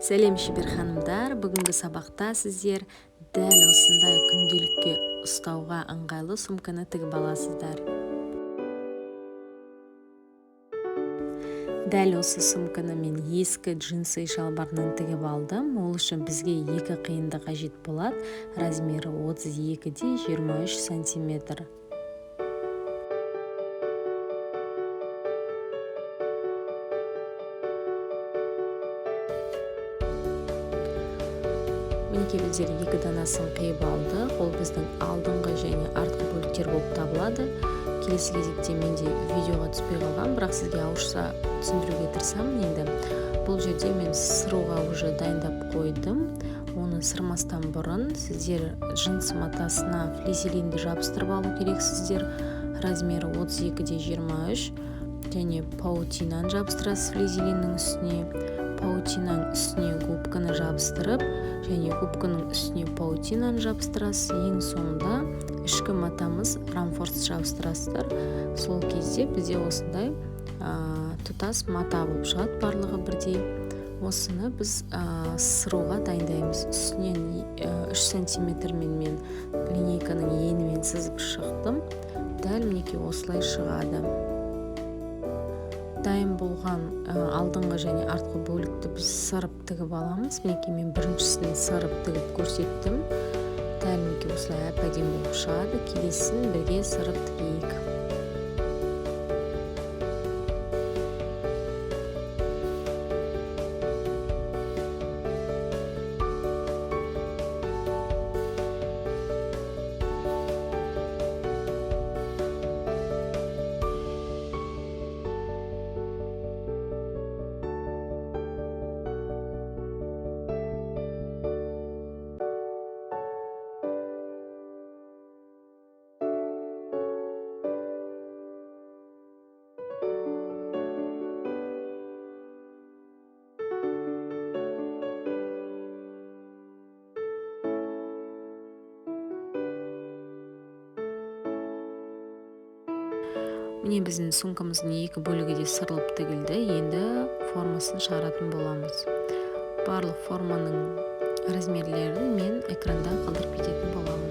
Сәлем шебер ханымдар, бүгінгі сабақта сіздер дәл осындай күнделікке ұстауға ыңғайлы сумканы тігіп аласыздар. Дәл осы сумканы мен ескі джинсы шалбарынан тігіп алдым. Ол үшін бізге екі қиынды қажет болады. Размері 32-де 23 сантиметр. Мінекей біздер екі данасын қиып алдық. Ол біздің алдыңғы және артқы бөліктер болып табылады. Келесі кезекте менде видеоға түспей қалған, бірақ сізге ауызша түсіндіруге тырысамын енді. Бұл жерде мен сыруға уже дайындап қойдым. Оны сырмастан бұрын сіздер джинс матасына флизелинді жабыстырып алу керексіздер. Размері 32-де 23 және паутинаны жабыстырасыз флизелиннің үстіне. Паутинаның үстіне губканы жабыстырып, және губканың үстіне паутинаны жабыстырасыз. Ең соңында ішкі матамыз рамфорс жабыстырасыздар. Сол кезде бізде осындай тұтас мата болып шығады, барлығы бірдей. Осыны біз сыруға дайындаймыз. Үстінен 3 сантиметрмен мен линейканың енімен сызып шықтым. Дәл мінекей осылай шығады. Дайын болған алдыңғы және артқы бөлікті біз сырып тігіп аламыз. Мінекей мен біріншісін сырып тігіп көрсеттім. Дәл мінекей осылай әп-әдемі болып шығады. Келесін бірге сырып тігейік. Міне біздің сумкамыздың екі бөлігі де сырылып тігілді. Енді формасын шығаратын боламыз. Барлық форманың размерлерін мен экранда қалдырып кететін боламын.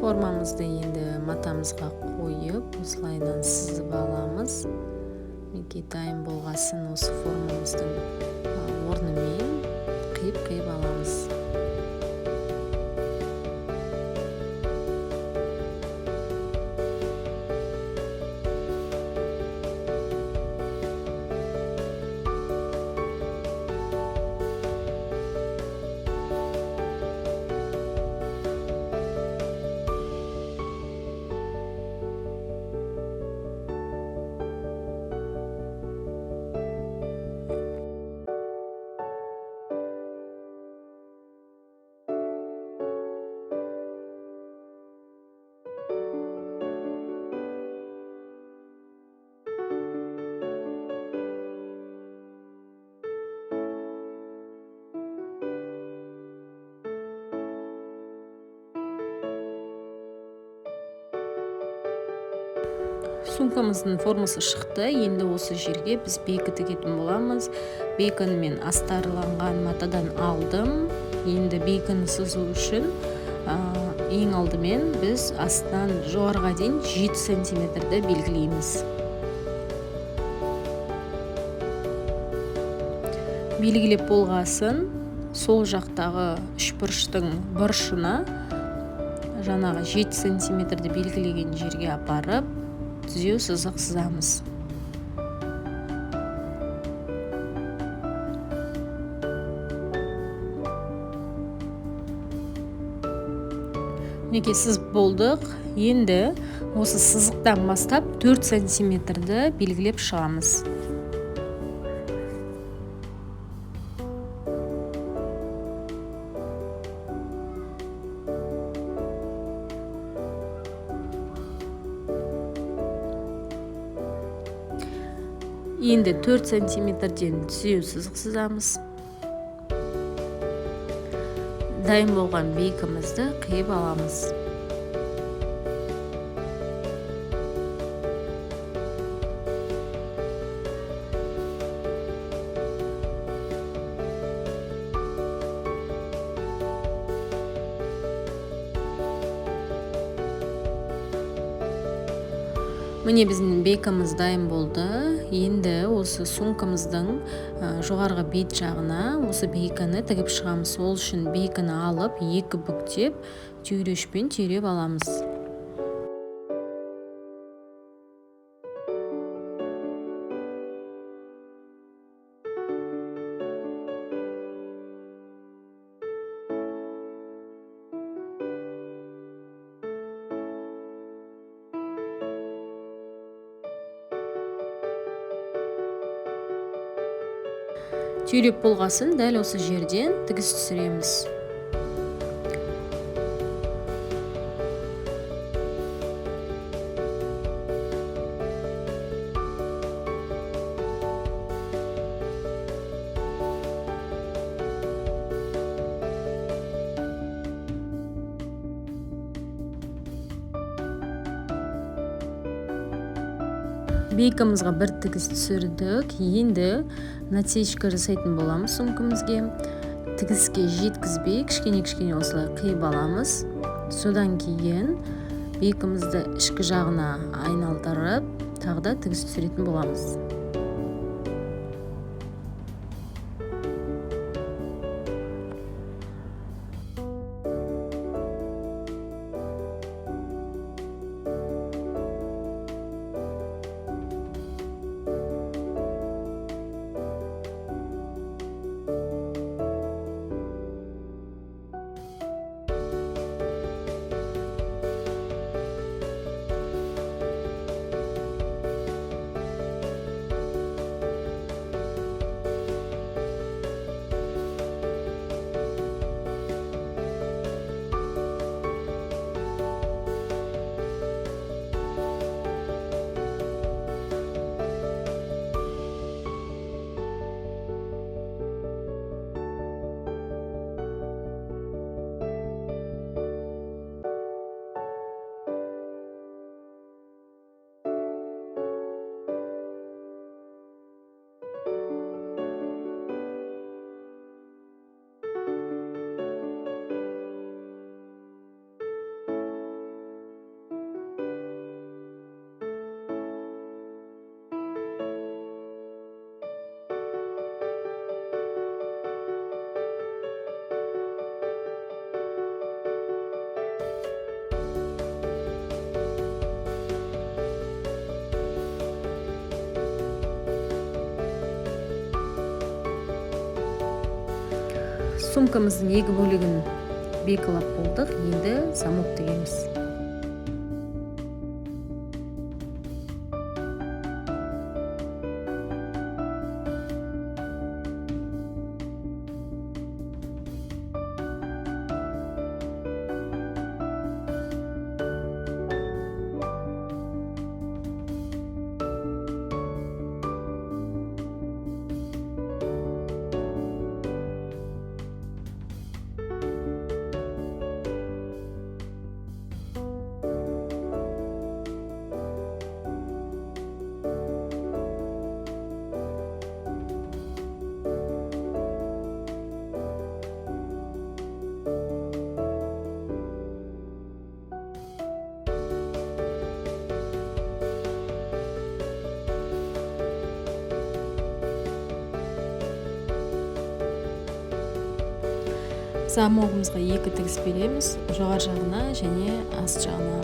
Формамызды енді матамызға қойып, осылайынан сызып аламыз. Мінекей дайын болғасын осы формамыздың орнымен қиып аламыз. Сумкамыздың формасы шықты. Енді осы жерге біз бейкі тігетін боламыз. Бейкіні мен астарланған матадан алдым. Енді бейкіні сызу үшін ең алдымен біз астынан жоғарыға дейін 7 сантиметрді белгілейміз. Белгілеп болғасын сол жақтағы үшбұрыштың бұрышына жаңағы 7 сантиметрді белгілеген жерге апарып түзүү сызык сызабыз. Мінекей сызып болдық. Енді осы сызықтан бастап 4 сантиметрді белгілеп шығамыз. Енді 4 сантиметрден түзүү сызық сызамыз. Дайын болған бейкімізді қиып аламыз. Міне біздің бейкіміз дайын болды. Енді осы сумкамыздың жоғарғы бет жағына осы бейкіні тігіп шығамыз. Ол үшін бейкіні алып, екі бүктеп, түйрешпен түйреп аламыз. Түйреп болғасын дәл осы жерден тігіс түсіреміз. Бейкімізға бір тігіс түсірдік. Енді насечка жасайтын боламыз сумкамызге. Тігіске жеткізбей, кішкене осылай қиып аламыз. Содан кейін бейкімізді ішкі жағына айналдырып, тағы да тігіс түсіретін боламыз. Сумкамыздың екі бөлігін бекалап болдық. Енді замок тігеміз. Замогымызға екі тігіс береміз, жоғар жағына және аст жағына.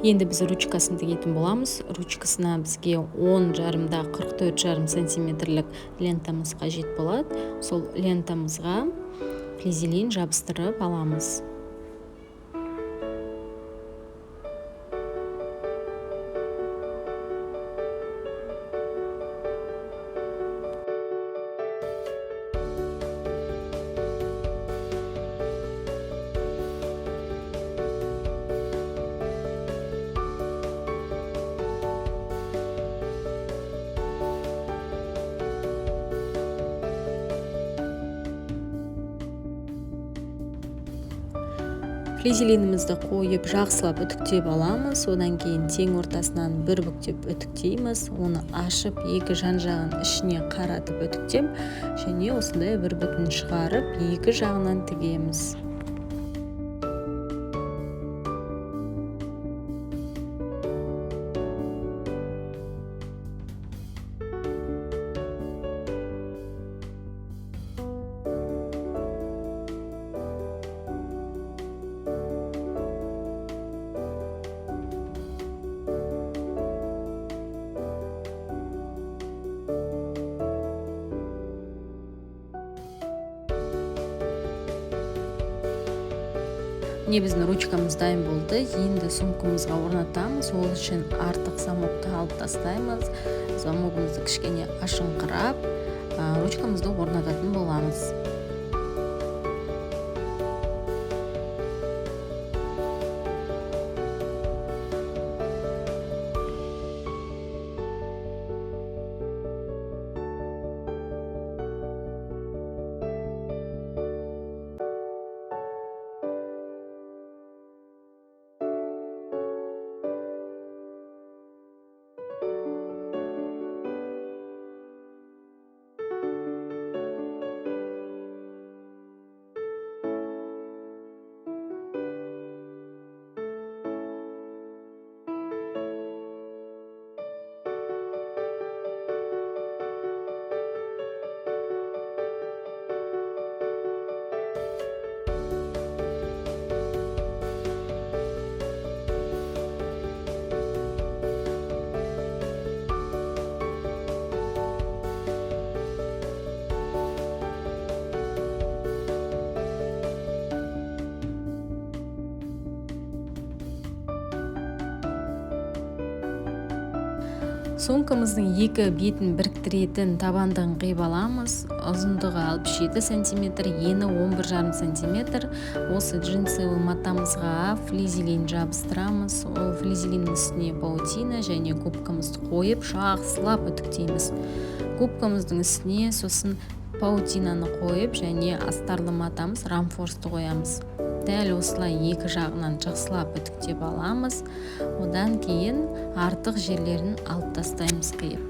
Енді біз ручкасын тігетін боламыз. Ручкасына бізге 10,5 44,5 сантиметрлік лентамыз қажет болады. Сол лентамызға флизелин жабыстырып аламыз. Флизелинімізді қойып жақсылап үтіктеп аламыз. Одан кейін тең ортасынан бір бүктеп үтіктейміз. Оны ашып, екі жан-жағын ішіне қаратып үтіктеп, және осындай бір бүтін шығарып, екі жағынан тігеміз. Міне біздің ручкамыз дайын болды. Енді сумкамызға орнатамыз. Ол үшін артық замокты алып тастаймыз. Замогымызды кішкене ашыңқырап, ручкамызды орнататын боламыз. Сумкамыздың екі бетін біріктіретін табандығын қиып аламыз. Ұзындығы 67 сантиметр, ені 11,5 сантиметр. Осы джинсовый матамызға флизелин жабыстырамыз. Ол флизелиннің үстіне паутина және губкамызды қойып, жақсылап үтіктейміз. Губкамыздың үстіне сосын паутинаны қойып, және астарлы матамыз рамфорсты қоямыз. Дәл осылай екі жағынан жақсылап үтіктеп аламыз. Одан кейін артық жерлерін алып тастаймыз қиып.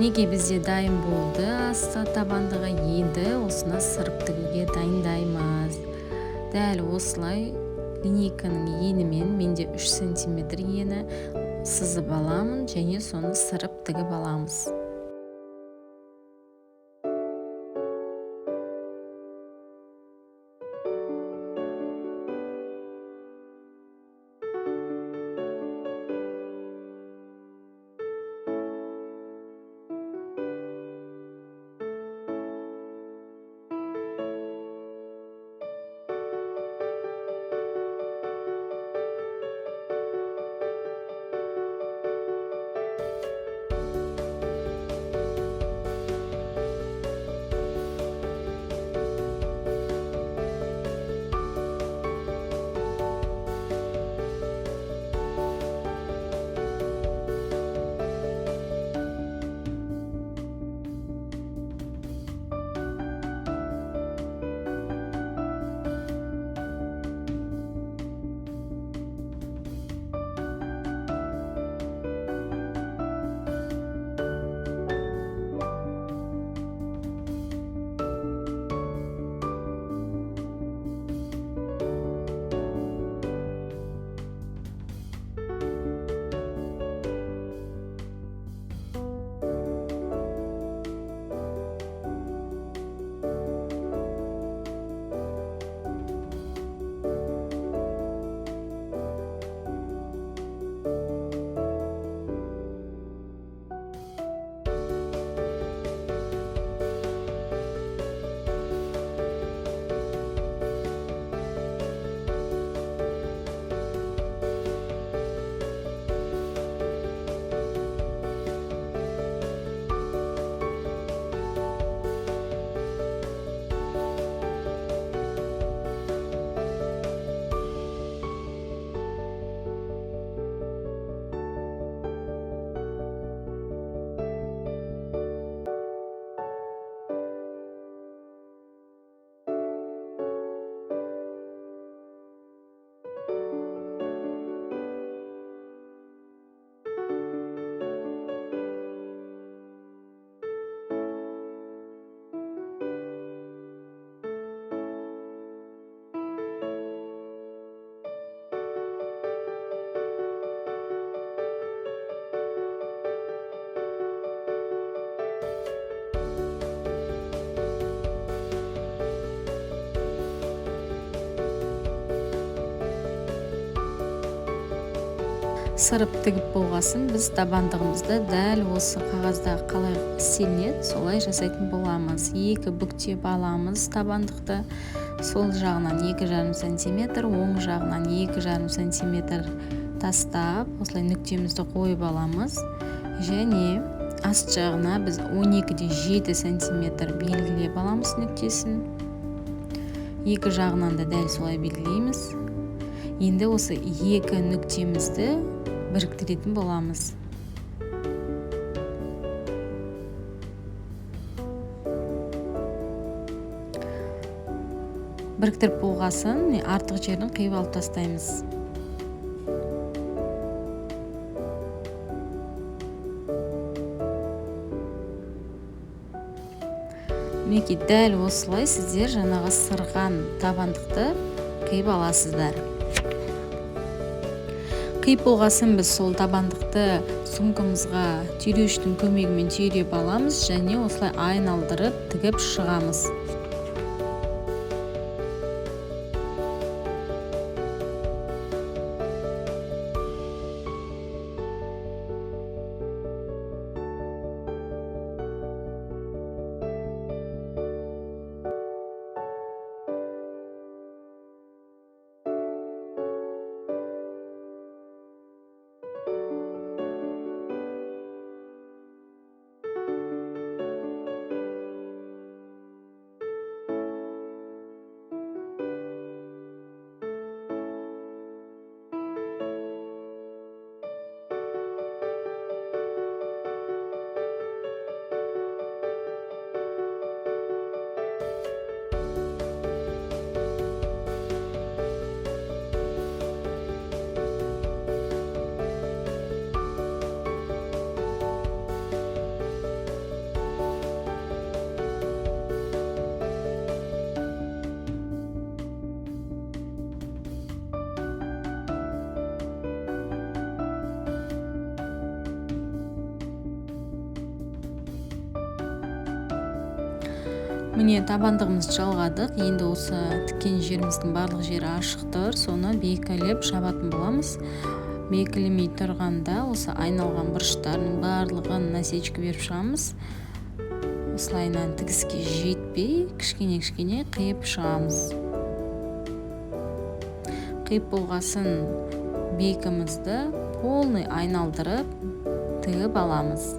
Неге бізде дайын болды асты табандығы, енді осыны сырып тігуге дайындаймыз. Дәл осылай линейканың енімен, менде 3 сантиметр ені, сызып аламын және соны сырып тігіп аламыз. сырып тігіп болғасын біз табандығымызды дәл осы қағазда қалай істелінеді солай жасайтын боламыз. 2 бүктеп аламыз табандықты. Сол жағынан 2,5 сантиметр, оң жағынан 2,5 сантиметр тастап, осылай нүктемізді қойып аламыз. Және аст жағына біз 12,7 сантиметр белгілеп аламыз нүктесін. Екі жағынан да дәл солай белгілейміз. Енді осы 2 нүктемізді біріктіретін боламыз. Біріктіріп болғасын, артық жерін қиып алып тастаймыз. Мінекей дәл осылай сіздер жаңағы сырған табандықты қиып аласыздар. Қиып болғасын біз сол табандықты сумкамызға түйреуіштің көмегімен түйреп аламыз және осылай айналдырып тігіп шығамыз. Міне табандығымызды жалғадық. Енді осы тіккен жеріміздің барлық жері ашық тұр. Соны бейкілеп жабатын боламыз. Бейкілемей тұрғанда осы айналған бұрыштарының барлығын насечка беріп шығамыз. Осылайынан тігіске жетпей, кішкене қиып шығамыз. Қиып болғасын бейкімізді полный айналдырып тігіп аламыз.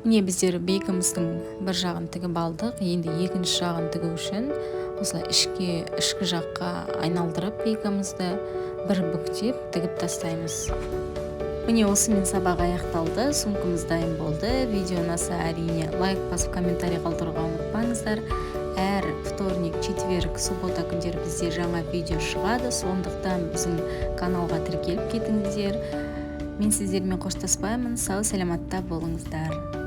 Міне біздер бейкіміздің бір жағын тігіп алдық. Енді екінші жағын тігу үшін осылай ішкі жаққа айналдырып бейкімізді бір бүктеп тігіп тастаймыз. Міне осымен сабақ аяқталды. Сумкамыз дайын болды. Видео ұнаса әрине лайк басып комментарий қалдыруға ұмытпаңыздар. Әр вторник, четверг, суббота күндері бізде жаңа видео шығады. Сондықтан біздің каналға тіркеліп кетіңіздер. Мен сіздермен қоштаспаймын. Сау саламатта болыңыздар.